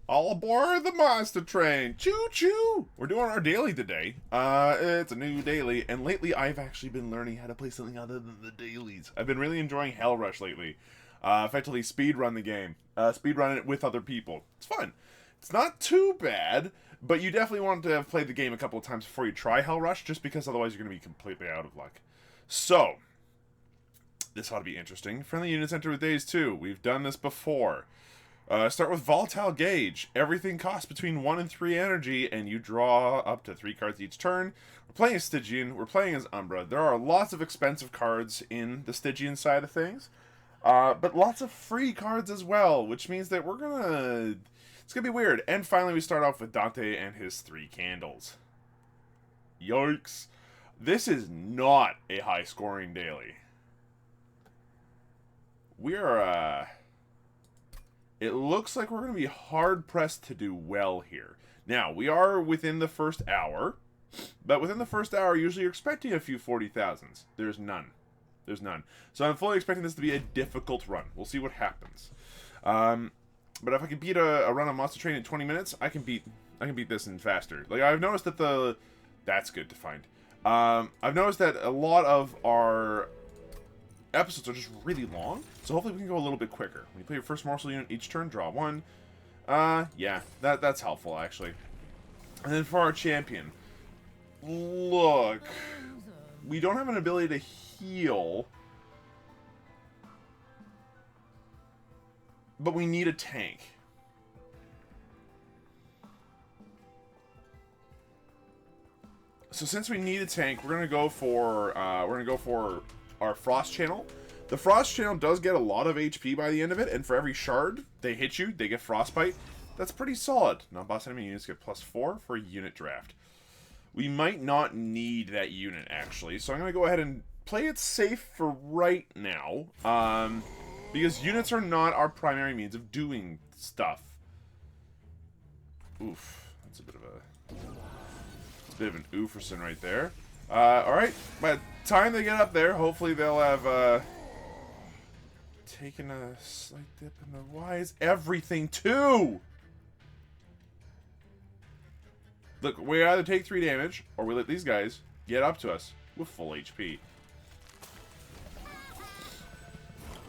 All aboard the monster train! Choo-choo! We're doing our daily today. It's a new daily, and lately I've actually been learning how to play something other than the dailies. I've been really enjoying Hell Rush lately. Effectively speedrun the game. Speedrun it with other people. It's fun. It's not too bad, but you definitely want to have played the game a couple of times before you try Hell Rush, just because otherwise you're going to be completely out of luck. So, this ought to be interesting. Friendly units enter with days 2. We've done this before. Start with Volatile Gauge. Everything costs between 1 and 3 energy, and you draw up to 3 cards each turn. We're playing as Stygian. We're playing as Umbra. There are lots of expensive cards in the Stygian side of things, but lots of free cards as well, which means that we're gonna... It's gonna be weird. And finally, we start off with Dante and his 3 candles. Yikes. This is not a high-scoring daily. We're, it looks like we're going to be hard-pressed to do well here. Now, we are within the first hour, but within the first hour, usually you're expecting a few 40,000s. There's none. There's none. So I'm fully expecting this to be a difficult run. We'll see what happens. But if I can beat a run on Monster Train in 20 minutes, I can beat this in faster. Like, I've noticed that that's good to find. I've noticed that a lot of our episodes are just really long, so hopefully we can go a little bit quicker. When you play your first morsel unit each turn, draw 1. Yeah, that's helpful, actually. And then for our champion, look, we don't have an ability to heal, but we need a tank. So since we need a tank, we're gonna go for our Frost Channel. The Frost Channel does get a lot of HP by the end of it, and for every shard they hit you, they get Frostbite. That's pretty solid. Non-boss enemy units get +4 for a unit draft. We might not need that unit, actually, so I'm going to go ahead and play it safe for right now, because units are not our primary means of doing stuff. Oof, that's a bit of an ooferson right there. Alright, by the time they get up there, hopefully they'll have, taken a slight dip in the... Why is everything 2? Look, we either take 3 damage, or we let these guys get up to us with full HP.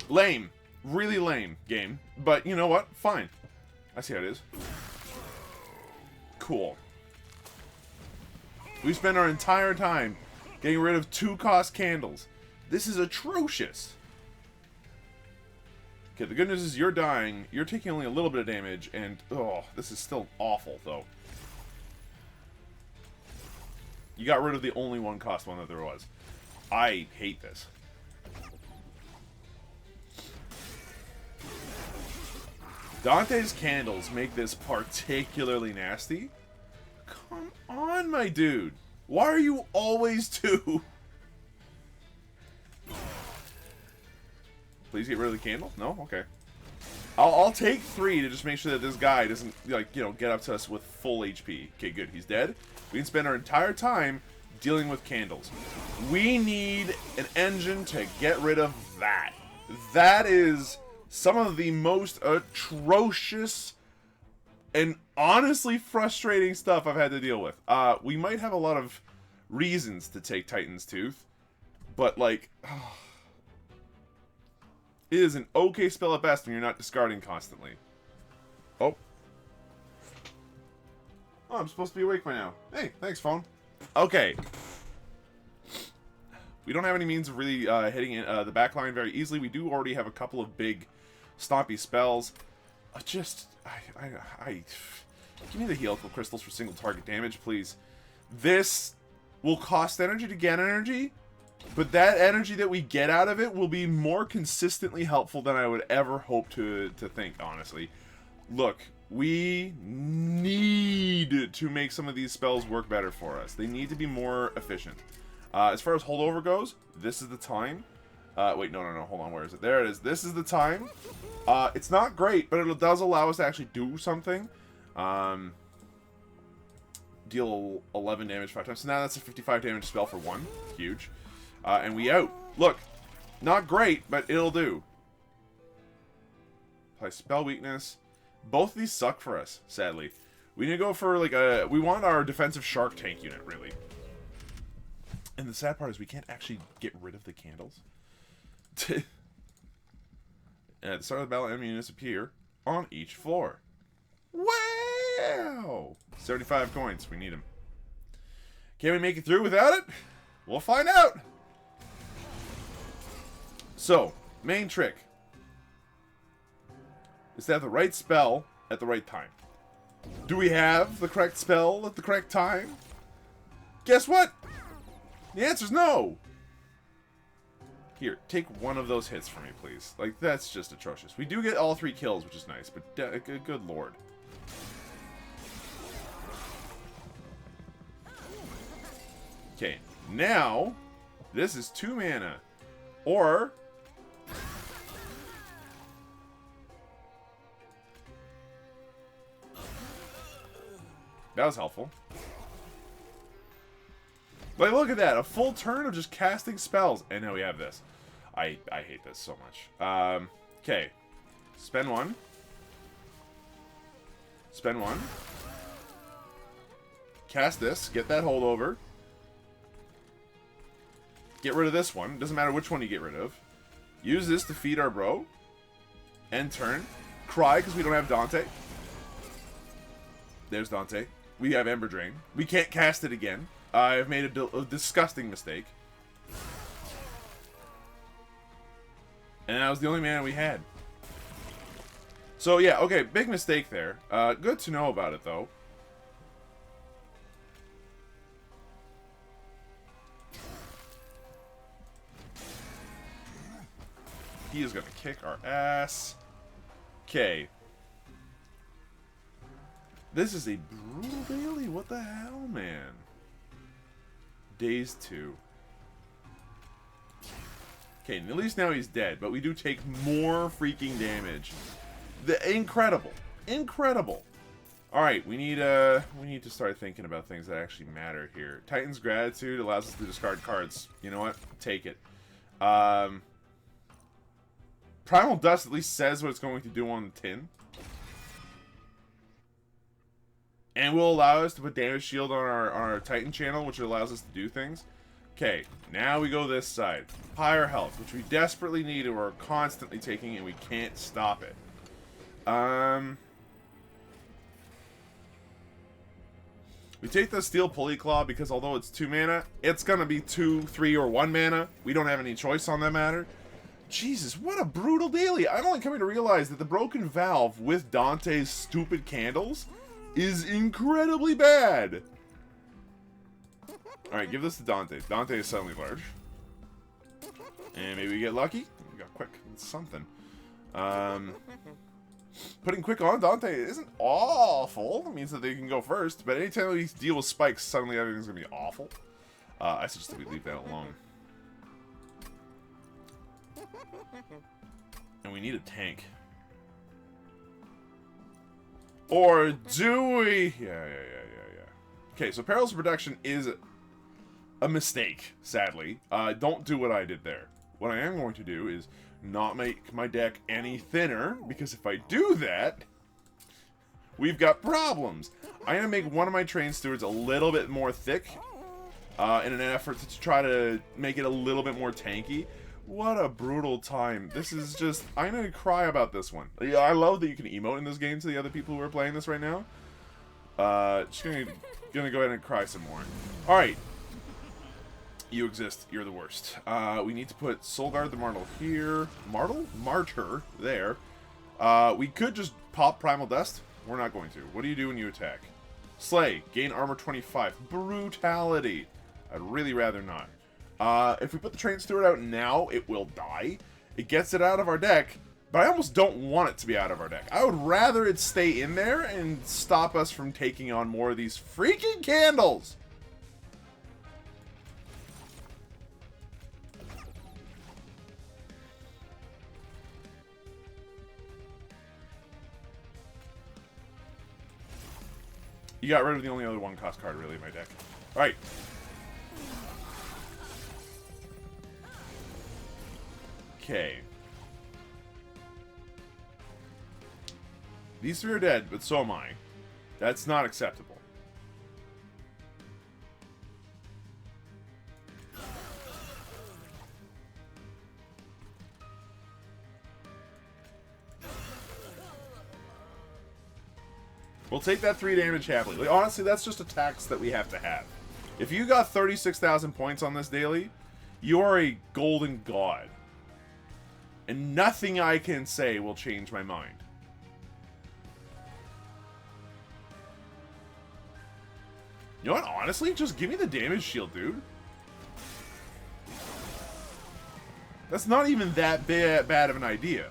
Lame. Really lame game. But, you know what? Fine. I see how it is. Cool. We spent our entire time getting rid of 2-cost candles. This is atrocious. Okay, the good news is you're dying. You're taking only a little bit of damage, and oh, this is still awful, though. You got rid of the only 1-cost one that there was. I hate this. Dante's candles make this particularly nasty. Come on, my dude. Why are you always 2? Please get rid of the candle? No? Okay. I'll take 3 to just make sure that this guy doesn't, like, you know, get up to us with full HP. Okay, good. He's dead. We can spend our entire time dealing with candles. We need an engine to get rid of that. That is some of the most atrocious and honestly frustrating stuff I've had to deal with. We might have a lot of reasons to take Titan's Tooth, but, like... It is an okay spell at best when you're not discarding constantly. Oh. Oh, I'm supposed to be awake by now. Hey, thanks, phone. Okay. We don't have any means of really hitting the back line very easily. We do already have a couple of big stompy spells. Give me the helical crystals for single target damage, please. This will cost energy to get energy, but that energy that we get out of it will be more consistently helpful than I would ever hope to think, honestly. Look, we need to make some of these spells work better for us. They need to be more efficient. As far as holdover goes, this is the time. Wait, no, hold on, where is it? There it is. This is the time. It's not great, but it does allow us to actually do something. Deal 11 damage 5 times. So now that's a 55 damage spell for 1. Huge. And we out. Look, not great, but it'll do. Apply spell weakness. Both of these suck for us, sadly. We need to go for, like, a... We want our defensive shark tank unit, really. And the sad part is we can't actually get rid of the candles. At the start of the battle, enemy units appear on each floor. Wow! 75 coins. We need them. Can we make it through without it? We'll find out! So, main trick is to have the right spell at the right time. Do we have the correct spell at the correct time? Guess what? The answer's no! Here, take one of those hits for me, please. Like, that's just atrocious. We do get all 3 kills, which is nice, but good lord. Okay, now, this is 2 mana. Or... That was helpful. Like, look at that. A full turn of just casting spells. And now we have this. I hate this so much. Okay. Spend 1. Spend 1. Cast this. Get that holdover. Get rid of this one. Doesn't matter which one you get rid of. Use this to feed our bro. End turn. Cry because we don't have Dante. There's Dante. We have Ember Drain. We can't cast it again. I've made a disgusting mistake. And that was the only mana we had. So yeah, okay, big mistake there. Good to know about it though. He is gonna kick our ass. Okay. This is a brutal daily. What the hell, man? Days 2. Okay, at least now he's dead, but we do take more freaking damage. Incredible. Incredible. Alright, we need to start thinking about things that actually matter here. Titan's Gratitude allows us to discard cards. You know what? Take it. Primal Dust at least says what it's going to do on the tin. And will allow us to put damage shield on our Titan channel, which allows us to do things. Okay, now we go this side. Higher health, which we desperately need and we're constantly taking and we can't stop it. We take the Steel Pulley Claw because although it's 2 mana, it's gonna be 2, 3, or 1 mana. We don't have any choice on that matter. Jesus, what a brutal daily. I'm only coming to realize that the Broken Valve with Dante's stupid candles is incredibly bad. Alright, give this to Dante. Dante is suddenly large. And maybe we get lucky. We got quick. It's something. Putting quick on Dante isn't awful. It means that they can go first. But anytime we deal with spikes, suddenly everything's going to be awful. I suggest that we leave that alone. And we need a tank. Or do we? Yeah. Okay, so Perils of Protection is a mistake, sadly. Don't do what I did there. What I am going to do is not make my deck any thinner, because if I do that, we've got problems. I'm going to make one of my Train Stewards a little bit more thick in an effort to try to make it a little bit more tanky. What a brutal time. This is just... I'm gonna cry about this one. Yeah, I love that you can emote in this game to the other people who are playing this right now. Just gonna go ahead and cry some more. Alright. You exist. You're the worst. We need to put Soulguard the Martyr here. Martyr there. We could just pop Primal Dust. We're not going to. What do you do when you attack? Slay. Gain armor 25. Brutality. I'd really rather not. If we put the Train Steward out now, it will die. It gets it out of our deck, but I almost don't want it to be out of our deck. I would rather it stay in there and stop us from taking on more of these freaking candles. You got rid of the only other 1-cost card, really, in my deck. Alright. Okay. These three are dead, but so am I. That's not acceptable. We'll take that 3 damage happily. Like, honestly, that's just a tax that we have to have. If you got 36,000 points on this daily, you are a golden god. And nothing I can say will change my mind. You know what? Honestly, just give me the damage shield, dude. That's not even that bad of an idea.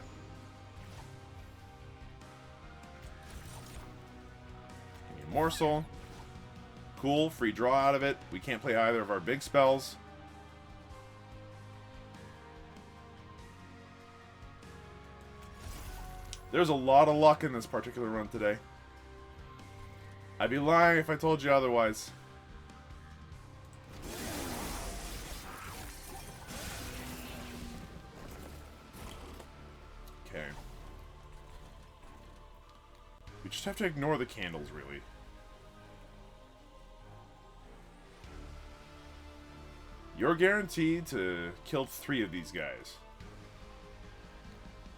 Morsel. Cool, free draw out of it. We can't play either of our big spells. There's a lot of luck in this particular run today. I'd be lying if I told you otherwise. Okay. We just have to ignore the candles, really. You're guaranteed to kill 3 of these guys.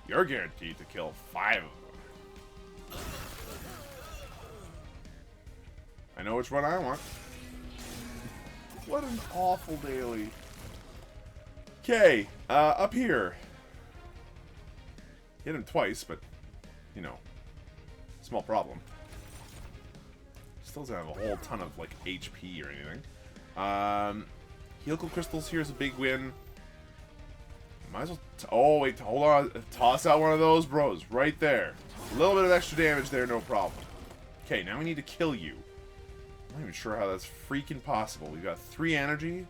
You're guaranteed to kill 5 of them. I know which one I want. What an awful daily. Okay, up here. Hit him twice, but, you know, small problem. Still doesn't have a whole ton of, like, HP or anything. Helical crystals here is a big win. Might as well... oh, wait, hold on. Toss out one of those bros right there. A little bit of extra damage there, no problem. Okay, now we need to kill you. I'm not even sure how that's freaking possible. We've got 3 energy.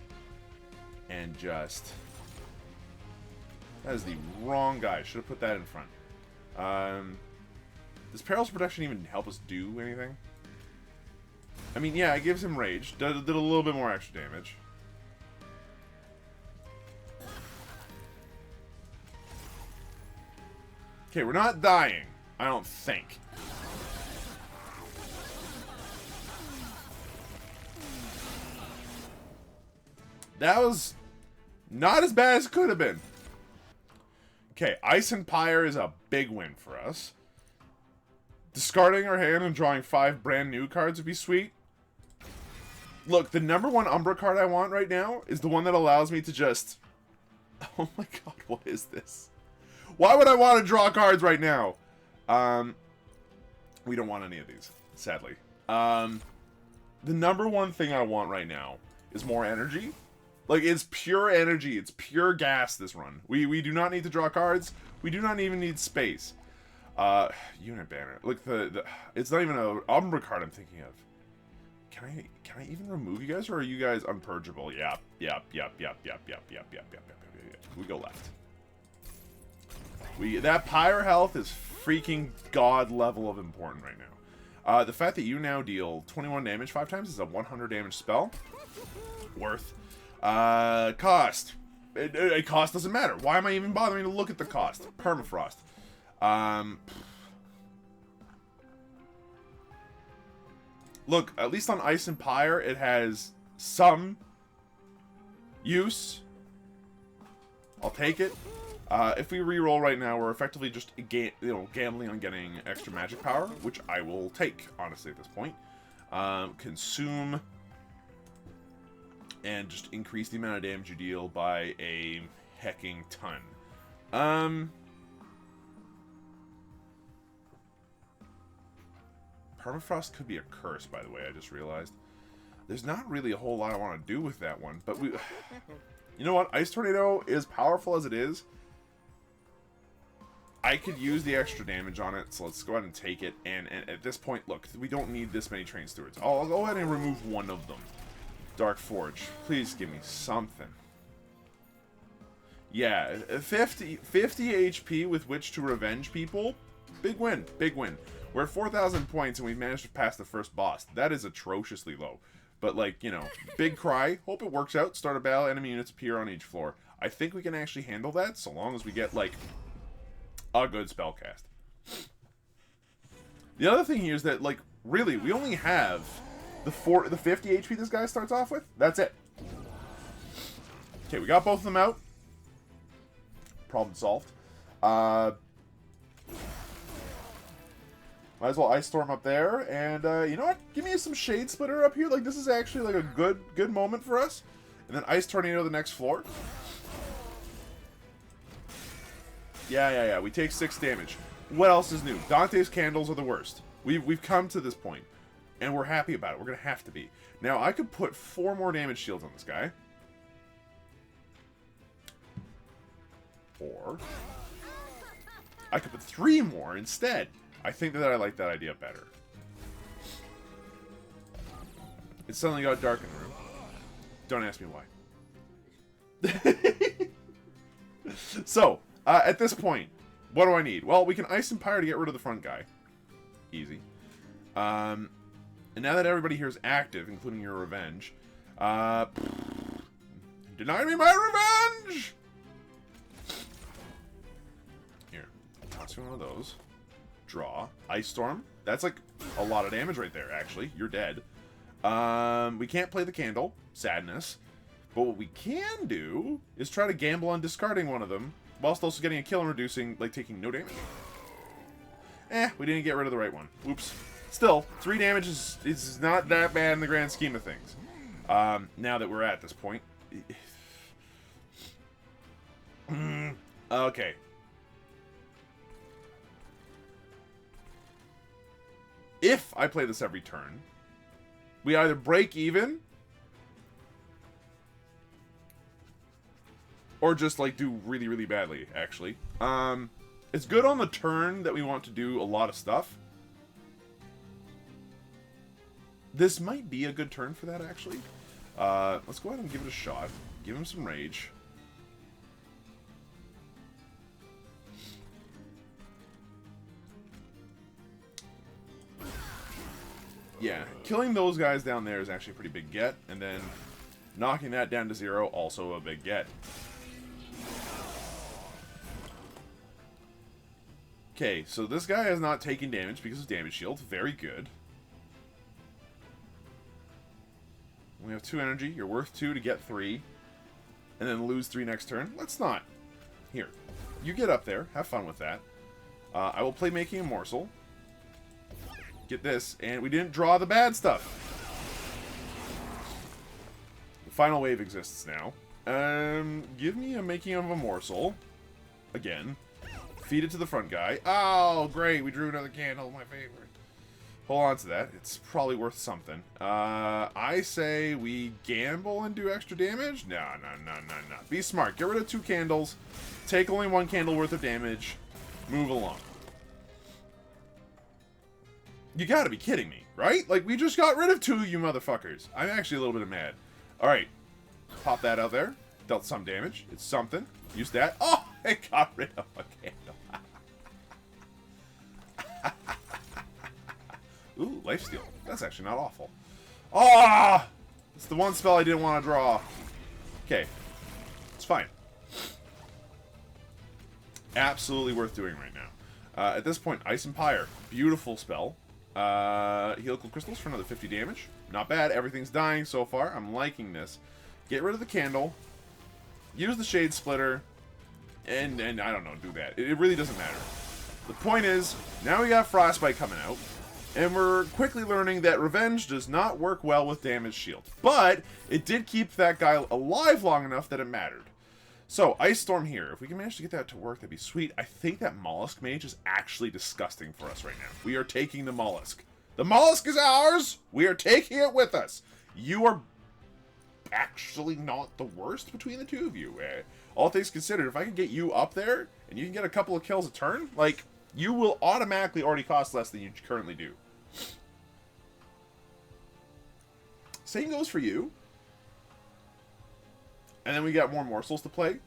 And just... that is the wrong guy. Should have put that in front. Does Peril's Protection even help us do anything? I mean, yeah, it gives him rage. Did a little bit more extra damage. Okay, we're not dying. I don't think. That was not as bad as it could have been. Okay, Ice and Pyre is a big win for us. Discarding our hand and drawing 5 brand new cards would be sweet. Look, the #1 Umbra card I want right now is the one that allows me to just... oh my god, what is this? Why would I want to draw cards right now? We don't want any of these, sadly. The #1 thing I want right now is more energy. Like, it's pure energy. It's pure gas this run. We do not need to draw cards. We do not even need space. Unit banner. Look, it's not even an Umbra card I'm thinking of. Can I even remove you guys, or are you guys unpurgeable? Yep. We go left. That Pyre health is freaking god level of important right now. The fact that you now deal 21 damage 5 times is a 100 damage spell. Worth. Cost. Cost doesn't matter. Why am I even bothering to look at the cost? Permafrost. Look, at least on Ice and Pyre, it has some use. I'll take it. If we reroll right now, we're effectively just gambling on getting extra magic power, which I will take, honestly, at this point. Consume, and just increase the amount of damage you deal by a hecking ton. Permafrost could be a curse, by the way, I just realized. There's not really a whole lot I want to do with that one, but we... you know what? Ice Tornado, as powerful as it is, I could use the extra damage on it, so let's go ahead and take it. And at this point, look, we don't need this many Train Stewards. I'll go ahead and remove one of them. Dark Forge. Please give me something. Yeah, 50 HP with which to revenge people. Big win. Big win. We're at 4,000 points and we've managed to pass the first boss. That is atrociously low. But, like, you know, big cry. Hope it works out. Start a battle. Enemy units appear on each floor. I think we can actually handle that so long as we get, like, a good spell cast. The other thing here is that, like, really, we only have the 50 HP this guy starts off with. That's it. Okay, we got both of them out. Problem solved. Might as well Ice Storm up there, and you know what? Give me some Shade Splitter up here. Like, this is actually like a good moment for us. And then Ice Tornado the next floor. Yeah. We take 6 damage. What else is new? Dante's candles are the worst. We've come to this point, and we're happy about it. We're gonna have to be. Now I could put 4 more damage shields on this guy, or I could put 3 more instead. I think that I like that idea better. It suddenly got dark in the room. Don't ask me why. So, at this point, what do I need? Well, we can Ice and Pyre to get rid of the front guy. Easy. And now that everybody here is active, including your revenge, deny me my revenge! Here, toss you one of those. Draw. Ice Storm. That's like a lot of damage right there, actually. You're dead. We can't play the candle. Sadness. But what we can do is try to gamble on discarding one of them, whilst also getting a kill and reducing, like, taking no damage. We didn't get rid of the right one. Oops. Still, 3 damage is not that bad in the grand scheme of things. Now that we're at this point. Okay. If I play this every turn, we either break even, or just, like, do really, really badly, actually. It's good on the turn that we want to do a lot of stuff. This might be a good turn for that, actually. Let's go ahead and give it a shot. Give him some rage. Yeah, killing those guys down there is actually a pretty big get, and then knocking that down to 0, also a big get. Okay, so this guy has not taken damage because of damage shield. Very good. We have 2 energy. You're worth 2 to get 3. And then lose 3 next turn. Let's not. Here. You get up there. Have fun with that. I will play Making a Morsel. Get this. And we didn't draw the bad stuff. The final wave exists now. Give me a Making of a Morsel. Again. Feed it to the front guy. Oh, great. We drew another candle. My favorite. Hold on to that. It's probably worth something. I say we gamble and do extra damage? No. Be smart. Get rid of 2 candles. Take only 1 candle worth of damage. Move along. You gotta be kidding me, right? Like, we just got rid of 2 of you motherfuckers. I'm actually a little bit mad. Alright. Pop that out there. Dealt some damage. It's something. Use that. Oh, it got rid of a candle. Ooh, lifesteal. That's actually not awful. Ah! Oh, it's the one spell I didn't want to draw. Okay. It's fine. Absolutely worth doing right now. At this point, Ice and Pyre. Beautiful spell. Helical Crystals for another 50 damage. Not bad. Everything's dying so far. I'm liking this. Get rid of the candle. Use the Shade Splitter. And I don't know, do that. It really doesn't matter. The point is, now we got Frostbite coming out. And we're quickly learning that Revenge does not work well with damage shield. But it did keep that guy alive long enough that it mattered. So, Ice Storm here. If we can manage to get that to work, that'd be sweet. I think that Mollusk Mage is actually disgusting for us right now. We are taking the Mollusk. The Mollusk is ours! We are taking it with us. You are actually not the worst between the 2 of you. All things considered, if I can get you up there, and you can get a couple of kills a turn, like, you will automatically already cost less than you currently do. Same goes for you. And then we got more morsels to play.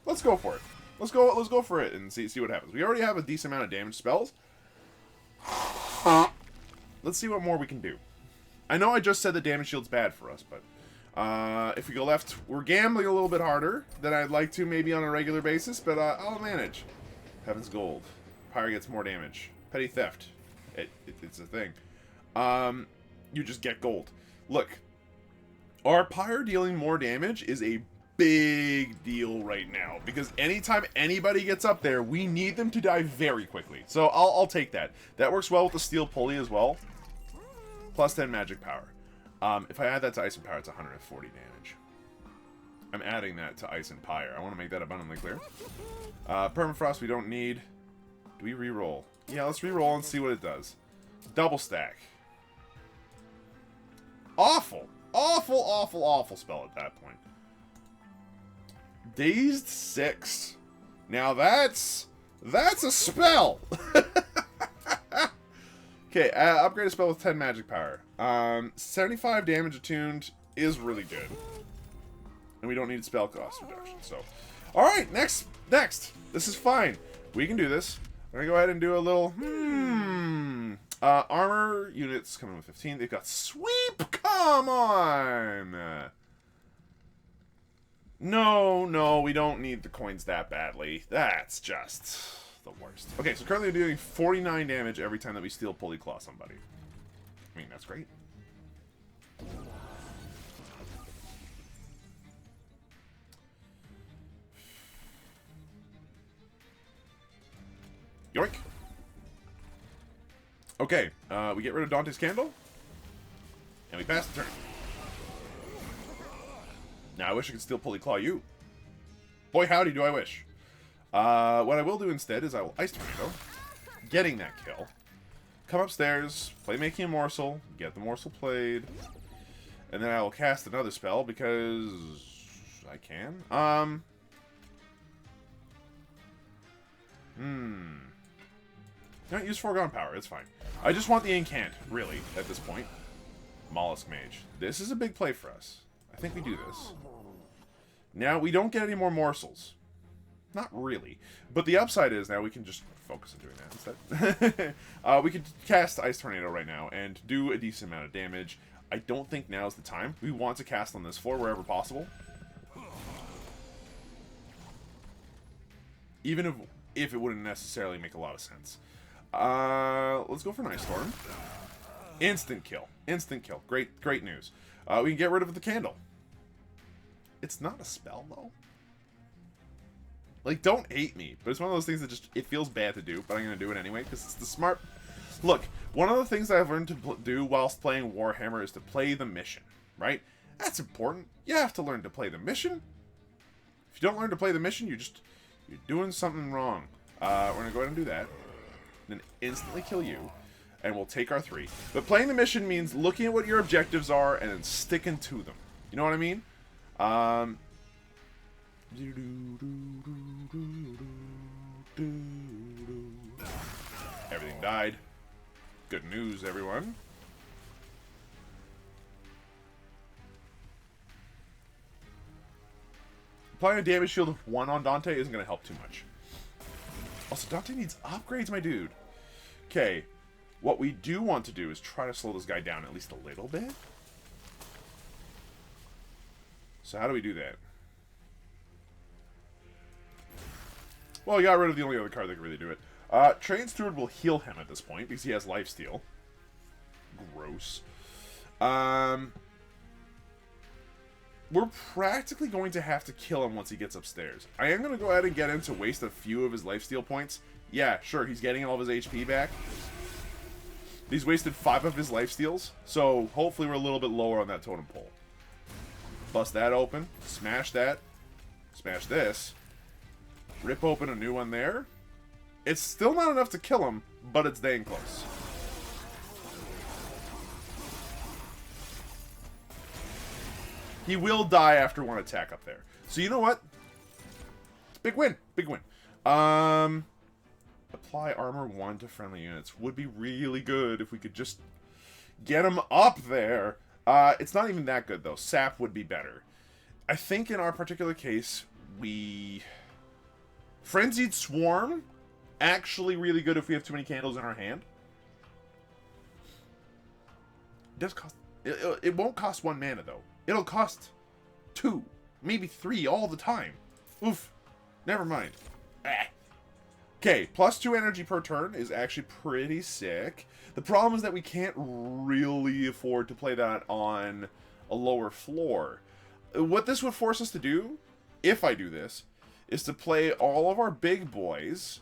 Let's go for it. Let's go for it and see what happens. We already have a decent amount of damage spells. Let's see what more we can do. I know I just said the damage shield's bad for us, but if we go left, we're gambling a little bit harder than I'd like to maybe on a regular basis, but I'll manage. Heaven's Gold. Pyre gets more damage. Petty Theft. It's a thing. You just get gold. Look, our Pyre dealing more damage is a big deal right now, because anytime anybody gets up there, we need them to die very quickly. So I'll take that. That works well with the Steel Pulley as well. Plus 10 magic power. If I add that to Ice and Power, it's 140 damage. I'm adding that to Ice and Pyre. I want to make that abundantly clear. Permafrost we don't need. Do we reroll? Yeah, let's reroll and see what it does. Double stack. Awful. Awful, awful, awful spell at that point. Dazed 6. Now that's a spell. Okay, upgrade a spell with 10 magic power. 75 damage attuned is really good. And we don't need spell cost reduction, so. Alright, next. This is fine. We can do this. We're gonna go ahead and do a little, armor units coming with 15. They've got sweep. Come on. No, we don't need the coins that badly. That's just the worst. Okay, so currently we're doing 49 damage every time that we Steel Pulley Claw somebody. I mean, that's great. Yoink. Okay, we get rid of Dante's Candle. And we pass the turn. Now, I wish I could Steel Pulley Claw you. Boy, howdy, do I wish. What I will do instead is I will Ice Tornado, getting that kill. Come upstairs, play Making a Morsel, get the Morsel played, and then I will cast another spell because I can. Don't use Foregone Power, it's fine. I just want the Incant, really, at this point. Mollusk Mage. This is a big play for us. I think we do this. Now, we don't get any more morsels. Not really. But the upside is now we can just focus on doing that instead. We could cast Ice Tornado right now and do a decent amount of damage. I don't think now's the time. We want to cast on this floor wherever possible. Even if it wouldn't necessarily make a lot of sense. Let's go for an Ice Storm. Instant kill. Instant kill. Great news. We can get rid of the candle. It's not a spell, though. Like, don't hate me, but it's one of those things that just, it feels bad to do, but I'm going to do it anyway, because it's the smart... Look, one of the things that I've learned to do whilst playing Warhammer is to play the mission, right? That's important. You have to learn to play the mission. If you don't learn to play the mission, you're doing something wrong. We're going to go ahead and do that. Then instantly kill you. And we'll take our 3. But playing the mission means looking at what your objectives are and then sticking to them. You know what I mean? Everything died. Good news, everyone. Applying a damage shield of 1 on Dante isn't going to help too much. Also, Dante needs upgrades, my dude. Okay. What we do want to do is try to slow this guy down at least a little bit. So how do we do that? Well, he got rid of the only other card that can really do it. Train Steward will heal him at this point because he has lifesteal. Gross. We're practically going to have to kill him once he gets upstairs. I am going to go ahead and get him to waste a few of his lifesteal points. Yeah, sure, he's getting all of his HP back. He's wasted 5 of his lifesteals, so hopefully we're a little bit lower on that totem pole. Bust that open. Smash that. Smash this. Rip open a new one there. It's still not enough to kill him, but it's dang close. He will die after one attack up there. So you know what? Big win. Big win. Apply armor 1 to friendly units. Would be really good if we could just get him up there. It's not even that good, though. Sap would be better. I think in our particular case, Frenzied Swarm, actually really good if we have too many candles in our hand. It does cost... It won't cost 1 mana, though. It'll cost 2, maybe 3 all the time. Oof. Never mind. Okay, +2 energy per turn is actually pretty sick. The problem is that we can't really afford to play that on a lower floor. What this would force us to do, if I do this, is to play all of our big boys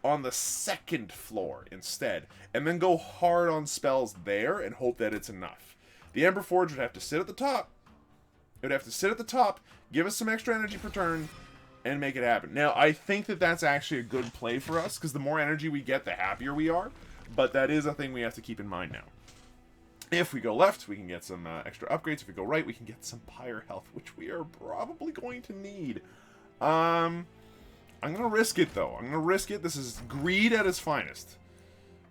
on the 2nd floor instead, and then go hard on spells there and hope that it's enough. The Ember Forge would have to sit at the top. It would have to sit at the top, give us some extra energy per turn, and make it happen. Now, I think that that's actually a good play for us, because the more energy we get, the happier we are, but that is a thing we have to keep in mind now. If we go left, we can get some extra upgrades. If we go right, we can get some pyre health, which we are probably going to need. I'm going to risk it, though. I'm going to risk it. This is greed at its finest.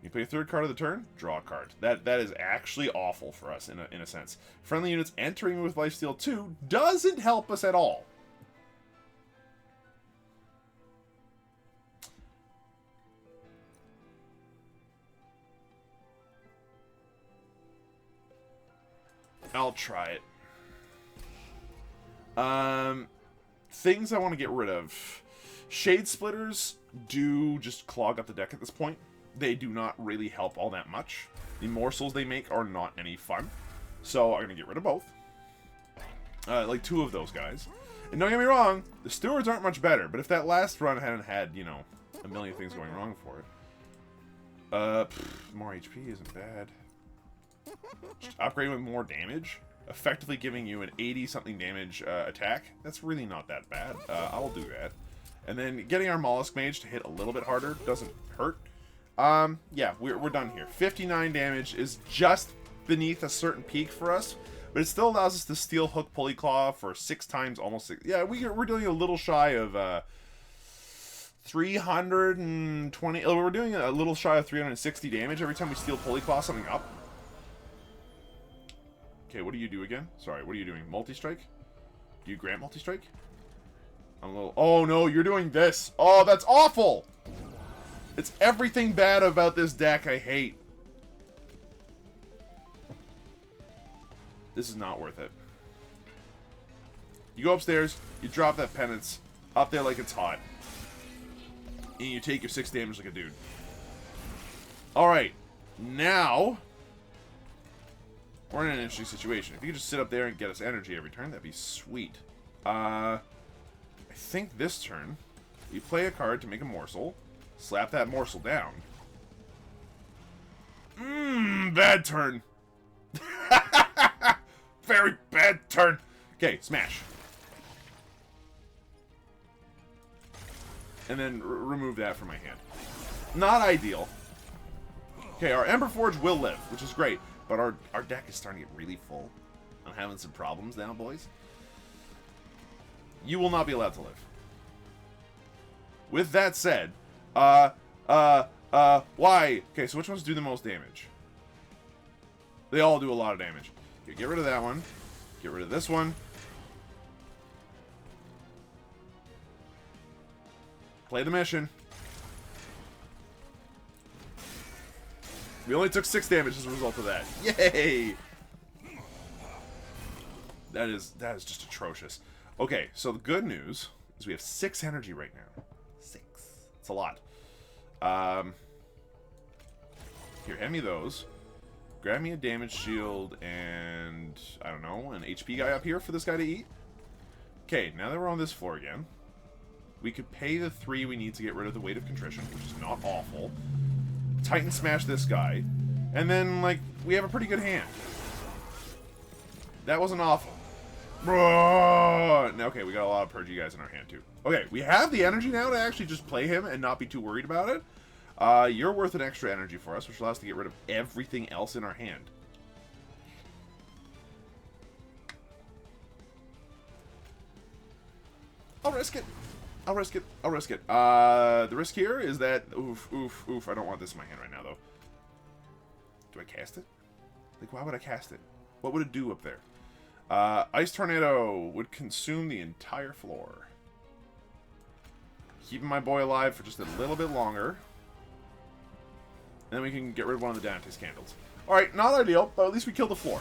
You play a 3rd card of the turn, draw a card. That is actually awful for us, in a sense. Friendly units entering with lifesteal 2 doesn't help us at all. I'll try it. Things I want to get rid of. Shade Splitters do just clog up the deck at this point. They do not really help all that much. The morsels they make are not any fun. So I'm going to get rid of both. Like 2 of those guys. And don't get me wrong, the stewards aren't much better. But if that last run hadn't had, you know, a million things going wrong for it. More HP isn't bad. Just upgrade with more damage, effectively giving you an 80-something damage attack. That's really not that bad. I'll do that. And then getting our Mollusk Mage to hit a little bit harder doesn't hurt. Yeah, we're done here. 59 damage is just beneath a certain peak for us, but it still allows us to Steel Hook Pulley Claw for 6 times, almost 6. Yeah, we're doing a little shy of 320. We're doing a little shy of 360 damage every time we Steel Pulley Claw something up. Okay, what do you do again? Sorry, what are you doing? Multi-strike? Do you grant multi-strike? I'm a little... Oh, no, you're doing this. Oh, that's awful! It's everything bad about this deck I hate. This is not worth it. You go upstairs, you drop that penance up there like it's hot. And you take your 6 damage like a dude. Alright, now... we're in an interesting situation. If you could just sit up there and get us energy every turn, that'd be sweet. I think this turn, you play a card to make a morsel, slap that morsel down. Bad turn. Very bad turn. Okay, smash. And then remove that from my hand. Not ideal. Okay, our Ember Forge will live, which is great. But our deck is starting to get really full. I'm having some problems now, boys. You will not be allowed to live. With that said, why? Okay, so which ones do the most damage? They all do a lot of damage. Okay, get rid of that one. Get rid of this one. Play the mission. We only took 6 damage as a result of that. Yay! That is just atrocious. Okay, so the good news is we have 6 energy right now. 6. It's a lot. Here, hand me those. Grab me a damage shield and, I don't know, an HP guy up here for this guy to eat. Okay, now that we're on this floor again, we could pay the 3 we need to get rid of the Weight of Contrition, which is not awful. Titan Smash this guy, and then, like, we have a pretty good hand. That wasn't awful. Okay, we got a lot of purgy guys in our hand, too. Okay, we have the energy now to actually just play him and not be too worried about it. You're worth an extra energy for us, which allows us to get rid of everything else in our hand. I'll risk it. I'll risk it. I'll risk it. The risk here is that... Oof, oof, oof. I don't want this in my hand right now, though. Do I cast it? Like, why would I cast it? What would it do up there? Ice Tornado would consume the entire floor. Keeping my boy alive for just a little bit longer. And then we can get rid of one of the Dante's candles. Alright, not ideal, but at least we killed the floor.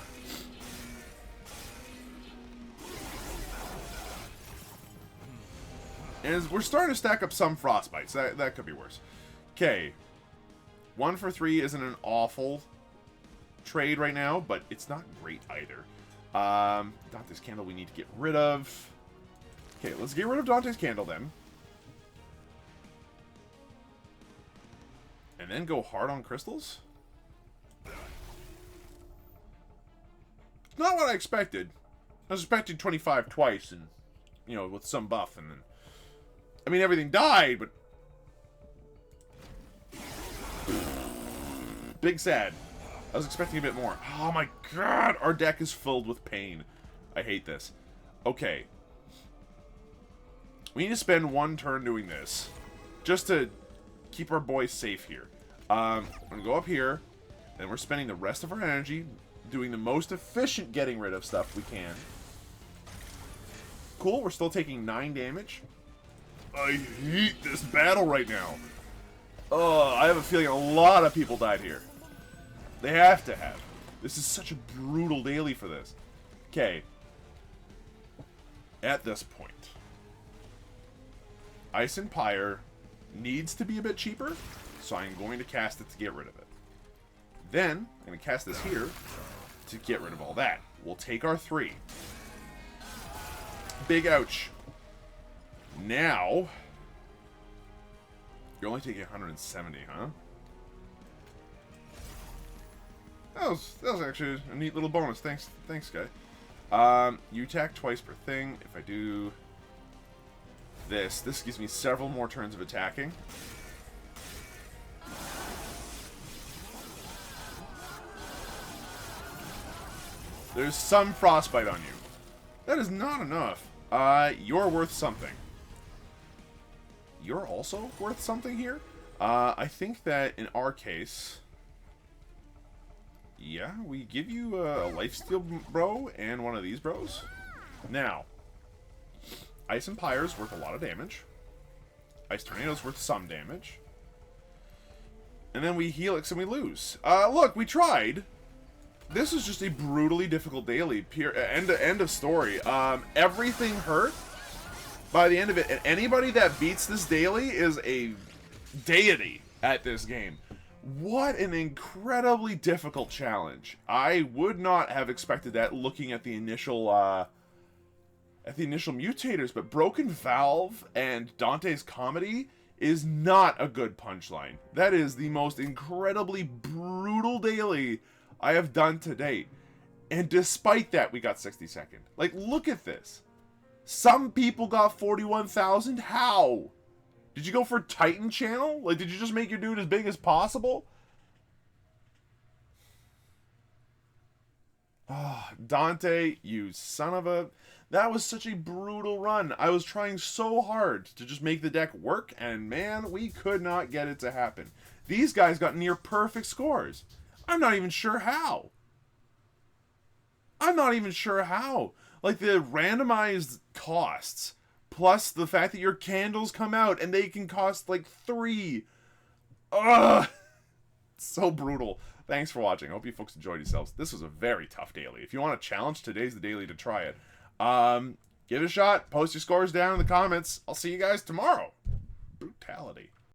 And we're starting to stack up some frostbites. That could be worse. Okay. 1 for 3 isn't an awful trade right now, but it's not great either. Dante's Candle we need to get rid of. Okay, let's get rid of Dante's Candle then. And then go hard on crystals? Not what I expected. I was expecting 25 twice and, you know, with some buff and then... I mean, everything died, but... Big sad. I was expecting a bit more. Oh my god! Our deck is filled with pain. I hate this. Okay. We need to spend 1 turn doing this. Just to keep our boys safe here. I'm going to go up here. Then we're spending the rest of our energy doing the most efficient getting rid of stuff we can. Cool, we're still taking 9 damage. I hate this battle right now. Oh, I have a feeling a lot of people died here. They have to have. This is such a brutal daily for this. Okay. At this point, Ice and Pyre needs to be a bit cheaper, so I'm going to cast it to get rid of it. Then, I'm going to cast this here to get rid of all that. We'll take our 3. Big ouch. Now, you're only taking 170, huh? That was actually a neat little bonus. Thanks, guy. You attack twice per thing. If I do this gives me several more turns of attacking. There's some frostbite on you. That is not enough. You're worth something. You're also worth something here. I think that in our case, yeah, we give you a lifesteal bro and one of these bros. Now, Ice and Pyre's worth a lot of damage. Ice Tornado's worth some damage. And then we Helix and we lose. Look, we tried. This is just a brutally difficult daily. End of story. Everything hurt by the end of it. And anybody that beats this daily is a deity at this game. What an incredibly difficult challenge. I would not have expected that looking at the initial mutators, but Broken Valve and Dante's Comedy is not a good punchline. That is the most incredibly brutal daily I have done to date. And despite that, we got 62nd. Like, look at this. Some people got 41,000. How? Did you go for Titan channel? Like, did you just make your dude as big as possible? Ah, oh, Dante, you son of a... That was such a brutal run. I was trying so hard to just make the deck work, and man, we could not get it to happen. These guys got near perfect scores. I'm not even sure how. Like, the randomized costs, plus the fact that your candles come out and they can cost, like, 3. Ugh! So brutal. Thanks for watching. I hope you folks enjoyed yourselves. This was a very tough daily. If you want a challenge, today's the daily to try it. Give it a shot. Post your scores down in the comments. I'll see you guys tomorrow. Brutality.